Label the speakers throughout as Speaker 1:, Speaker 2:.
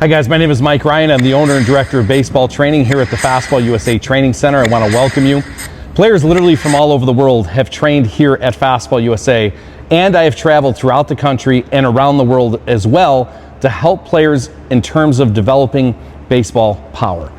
Speaker 1: Hi guys, my name is Mike Ryan. I'm the owner and director of baseball training here at the Fastball USA Training Center. I want to welcome you. Players literally from all over the world have trained here at Fastball USA, and I have traveled throughout the country and around the world as well to help players in terms of developing baseball power.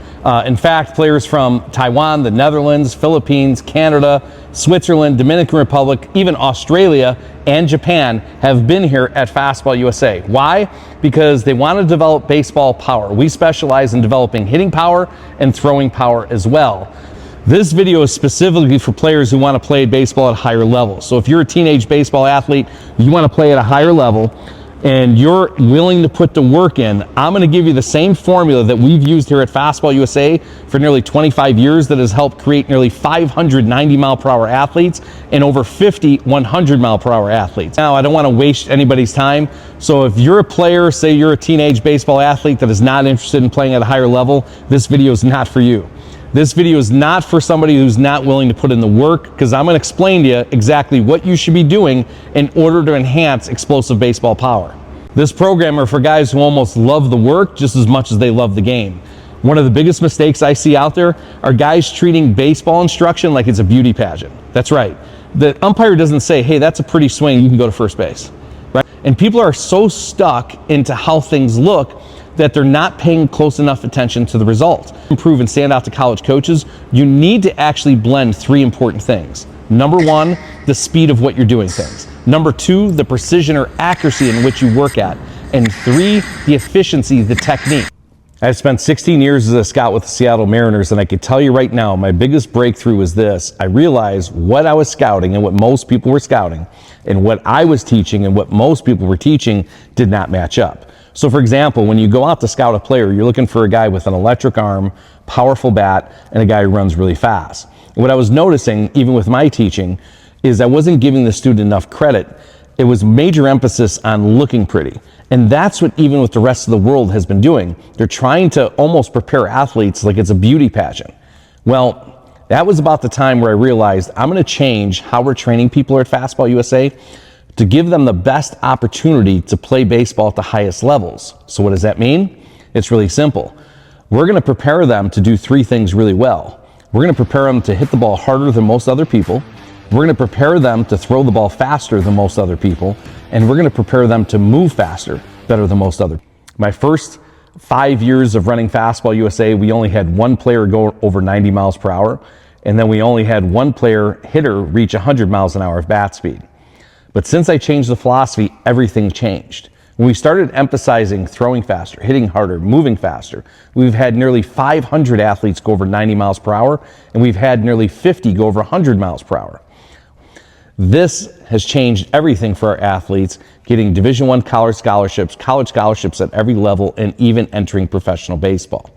Speaker 1: In fact, players from Taiwan, the Netherlands, Philippines, Canada, Switzerland, Dominican Republic, even Australia and Japan have been here at Fastball USA. Why? Because they want to develop baseball power. We specialize in developing hitting power and throwing power as well. This video is specifically for players who want to play baseball at higher levels. So if you're a teenage baseball athlete, you want to play at a higher level, and you're willing to put the work in, I'm going to give you the same formula that we've used here at Fastball USA for nearly 25 years that has helped create nearly 590 mile per hour athletes and over 50 100 mile per hour athletes. Now, I don't want to waste anybody's time, so if you're a player, say you're a teenage baseball athlete that is not interested in playing at a higher level, this video is not for you. This video is not for somebody who's not willing to put in the work, because I'm going to explain to you exactly what you should be doing in order to enhance explosive baseball power. This program are for guys who almost love the work just as much as they love the game. One of the biggest mistakes I see out there are guys treating baseball instruction like it's a beauty pageant. That's right. The umpire doesn't say, hey, that's a pretty swing, you can go to first base. Right? And people are so stuck into how things look that they're not paying close enough attention to the result. To improve and stand out to college coaches, you need to actually blend three important things. Number one, the speed of what you're doing things. Number two, the precision or accuracy in which you work at. And three, the efficiency, the technique. I've spent 16 years as a scout with the Seattle Mariners, and I can tell you right now, my biggest breakthrough was this. I realized what I was scouting and what most people were scouting, and what I was teaching and what most people were teaching did not match up. So for example, when you go out to scout a player, you're looking for a guy with an electric arm, powerful bat, and a guy who runs really fast. What I was noticing, even with my teaching, is I wasn't giving the student enough credit. It was major emphasis on looking pretty. And that's what even with the rest of the world has been doing. They're trying to almost prepare athletes like it's a beauty pageant. Well, that was about the time where I realized I'm going to change how we're training people at Fastball USA to give them the best opportunity to play baseball at the highest levels. So what does that mean? It's really simple. We're going to prepare them to do three things really well. We're going to prepare them to hit the ball harder than most other people. We're going to prepare them to throw the ball faster than most other people. And we're going to prepare them to move faster, better than most other. My first 5 years of running Fastball USA, we only had one player go over 90 miles per hour. And then we only had one player hitter reach 100 miles an hour of bat speed. But since I changed the philosophy, everything changed. When we started emphasizing throwing faster, hitting harder, moving faster, we've had nearly 500 athletes go over 90 miles per hour, and we've had nearly 50 go over 100 miles per hour. This has changed everything for our athletes, getting Division I college scholarships at every level, and even entering professional baseball.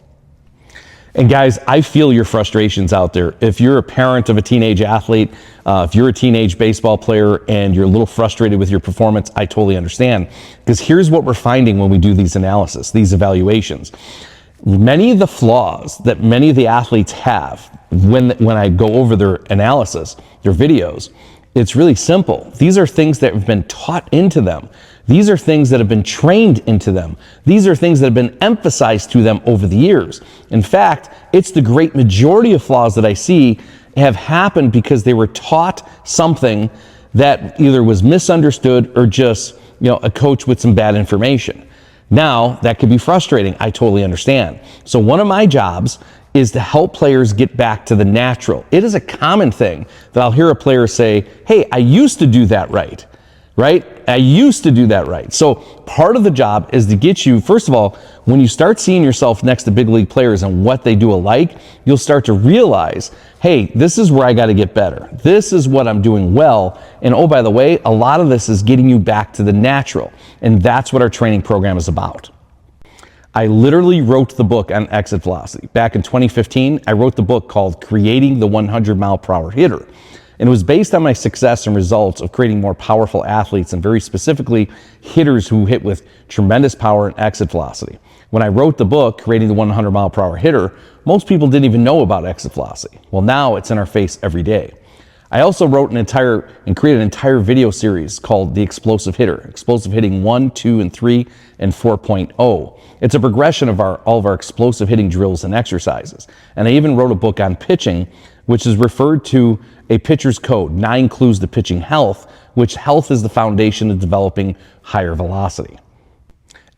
Speaker 1: And guys, I feel your frustrations out there. If you're a parent of a teenage athlete, if you're a teenage baseball player and you're a little frustrated with your performance, I totally understand. Because here's what we're finding when we do these analysis, these evaluations. Many of the flaws that many of the athletes have when I go over their analysis, their videos, it's really simple. These are things that have been taught into them. These are things that have been trained into them. These are things that have been emphasized to them over the years. In fact, it's the great majority of flaws that I see have happened because they were taught something that either was misunderstood or just, a coach with some bad information. Now, that could be frustrating. I totally understand. So one of my jobs is to help players get back to the natural. It is a common thing that I'll hear a player say, hey, I used to do that right? I used to do that right. So part of the job is to get you, first of all, when you start seeing yourself next to big league players and what they do alike, you'll start to realize, hey, this is where I got to get better. This is what I'm doing well. And oh, by the way, a lot of this is getting you back to the natural. And that's what our training program is about. I literally wrote the book on exit velocity. Back in 2015, I wrote the book called Creating the 100 Mile Per Hour Hitter. And it was based on my success and results of creating more powerful athletes, and very specifically hitters who hit with tremendous power and exit velocity. When I wrote the book, Creating the 100 Mile Per Hour Hitter, most people didn't even know about exit velocity. Well, now it's in our face every day. I also wrote and created an entire video series called The Explosive Hitter, Explosive Hitting 1, 2, and 3, and 4.0. It's a progression of all of our explosive hitting drills and exercises. And I even wrote a book on pitching, which is referred to a pitcher's code, 9 clues to pitching health, which health is the foundation of developing higher velocity.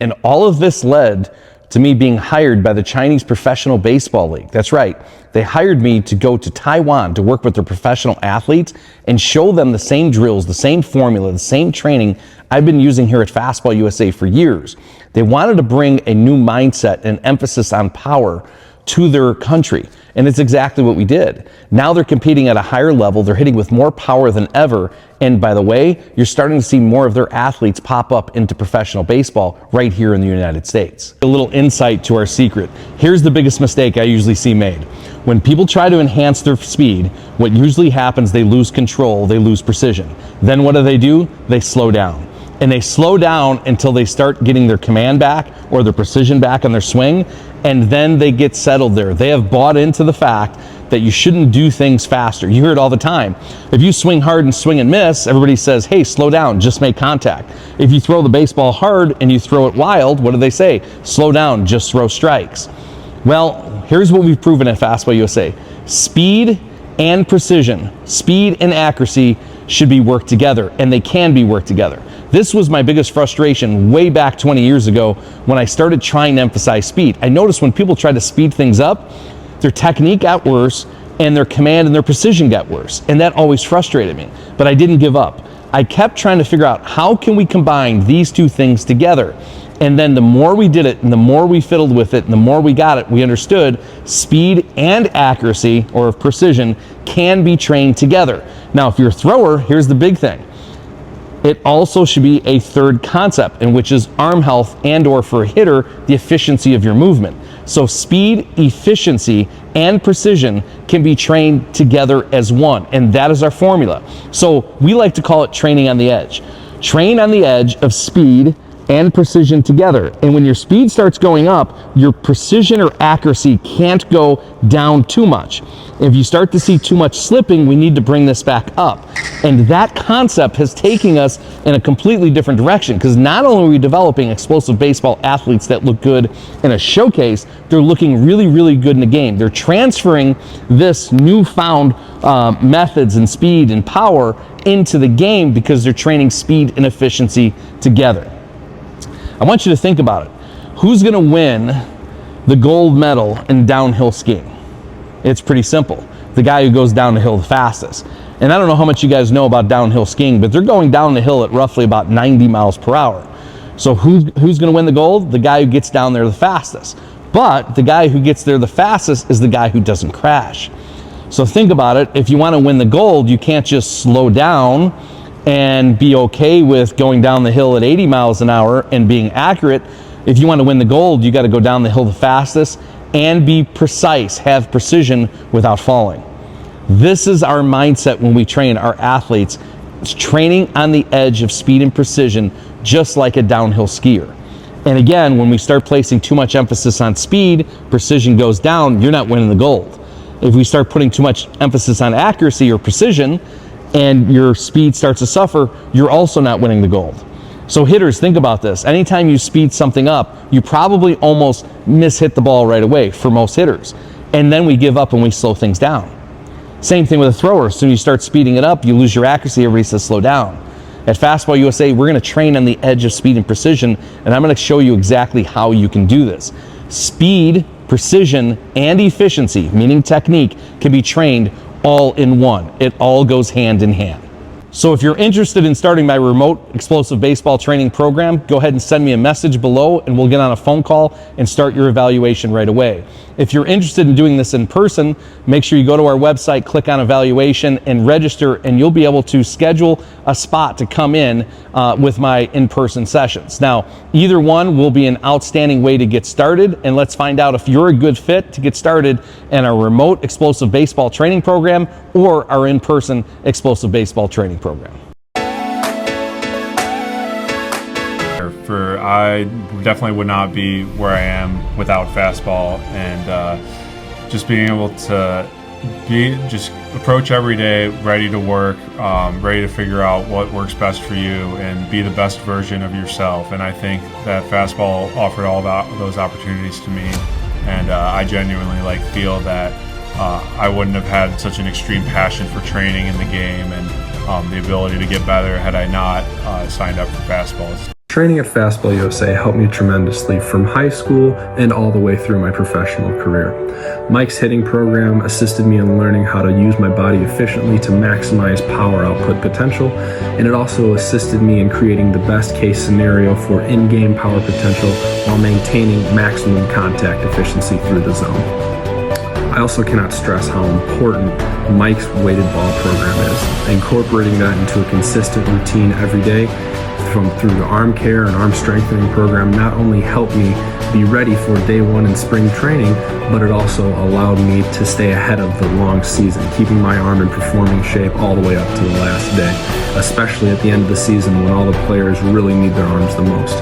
Speaker 1: And all of this led to me being hired by the Chinese Professional Baseball League. That's right. They hired me to go to Taiwan to work with their professional athletes and show them the same drills, the same formula, the same training I've been using here at Fastball USA for years. They wanted to bring a new mindset and emphasis on power to their country. And it's exactly what we did. Now they're competing at a higher level. They're hitting with more power than ever. And by the way, you're starting to see more of their athletes pop up into professional baseball right here in the United States. A little insight to our secret. Here's the biggest mistake I usually see made. When people try to enhance their speed, what usually happens, they lose control, they lose precision. Then what do? They slow down. And they slow down until they start getting their command back or their precision back on their swing, and then they get settled there. They have bought into the fact that you shouldn't do things faster. You hear it all the time. If you swing hard and swing and miss, everybody says, hey, slow down, just make contact. If you throw the baseball hard and you throw it wild, what do they say? Slow down, just throw strikes. Well, here's what we've proven at Fastball USA. Speed and precision, speed and accuracy should be worked together, and they can be worked together. This was my biggest frustration way back 20 years ago when I started trying to emphasize speed. I noticed when people tried to speed things up, their technique got worse and their command and their precision got worse. And that always frustrated me, but I didn't give up. I kept trying to figure out how can we combine these two things together. And then the more we did it and the more we fiddled with it and the more we got it, we understood speed and accuracy or precision can be trained together. Now, if you're a thrower, here's the big thing. It also should be a third concept, in which is arm health and or for a hitter, the efficiency of your movement. So speed, efficiency, and precision can be trained together as one, and that is our formula. So we like to call it training on the edge. Train on the edge of speed and precision together. And when your speed starts going up, your precision or accuracy can't go down too much. If you start to see too much slipping, we need to bring this back up. And that concept has taken us in a completely different direction, because not only are we developing explosive baseball athletes that look good in a showcase, they're looking really, really good in the game. They're transferring this newfound methods and speed and power into the game because they're training speed and efficiency together. I want you to think about it. Who's going to win the gold medal in downhill skiing? It's pretty simple. The guy who goes down the hill the fastest. And I don't know how much you guys know about downhill skiing, but they're going down the hill at roughly about 90 miles per hour. So who's going to win the gold? The guy who gets down there the fastest. But the guy who gets there the fastest is the guy who doesn't crash. So think about it. If you want to win the gold, you can't just slow down and be okay with going down the hill at 80 miles an hour and being accurate. If you want to win the gold, you got to go down the hill the fastest and be precise, have precision without falling. This is our mindset when we train our athletes. It's training on the edge of speed and precision, just like a downhill skier. And again, when we start placing too much emphasis on speed, precision goes down, you're not winning the gold. If we start putting too much emphasis on accuracy or precision, and your speed starts to suffer, you're also not winning the gold. So hitters, think about this. Anytime you speed something up, you probably almost hit the ball right away for most hitters. And then we give up and we slow things down. Same thing with a thrower. As soon as you start speeding it up, you lose your accuracy, everybody says slow down. At Fastball USA, we're going to train on the edge of speed and precision, and I'm going to show you exactly how you can do this. Speed, precision, and efficiency, meaning technique, can be trained all in one. It all goes hand in hand. So if you're interested in starting my remote explosive baseball training program, go ahead and send me a message below and we'll get on a phone call and start your evaluation right away. If you're interested in doing this in person, make sure you go to our website, click on evaluation and register, and you'll be able to schedule a spot to come in with my in-person sessions. Now, either one will be an outstanding way to get started, and let's find out if you're a good fit to get started in our remote explosive baseball training program or our in-person explosive baseball training program.
Speaker 2: I definitely would not be where I am without Fastball, and just being able to just approach every day ready to work, ready to figure out what works best for you, and be the best version of yourself. And I think that fastball offered all those opportunities to me, and I genuinely feel that I wouldn't have had such an extreme passion for training in the game and the ability to get better had I not signed up for fastballs.
Speaker 3: Training at Fastball USA helped me tremendously from high school and all the way through my professional career. Mike's hitting program assisted me in learning how to use my body efficiently to maximize power output potential, and it also assisted me in creating the best case scenario for in-game power potential while maintaining maximum contact efficiency through the zone. I also cannot stress how important Mike's weighted ball program is. Incorporating that into a consistent routine every day through the arm care and arm strengthening program not only helped me be ready for day one in spring training, but it also allowed me to stay ahead of the long season, keeping my arm in performing shape all the way up to the last day, especially at the end of the season when all the players really need their arms the most.